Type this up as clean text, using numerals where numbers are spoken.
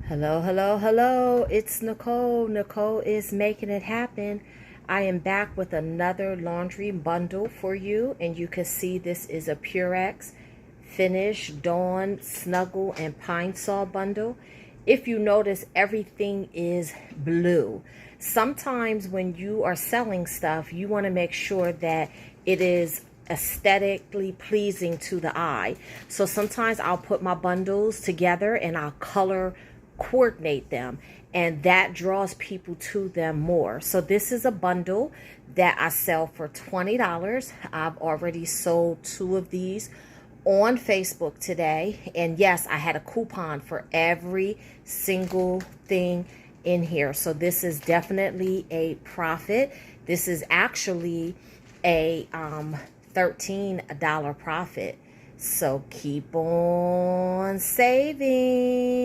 Hello, hello, hello. It's Nicole. Nicole is making it happen. I am back with another laundry bundle for you, and you can see this is a Purex Finish, Dawn, Snuggle, and Pine Sol bundle. If you notice, everything is blue. Sometimes when you are selling stuff, you want to make sure that it is aesthetically pleasing to the eye. So sometimes I'll put my bundles together and I'll color coordinate them, and that draws people to them more. So this is a bundle that I sell for $20. I've already sold two of these on Facebook today, and yes, I had a coupon for every single thing in here. So this is definitely a profit. This is actually a $13 profit. So keep on saving.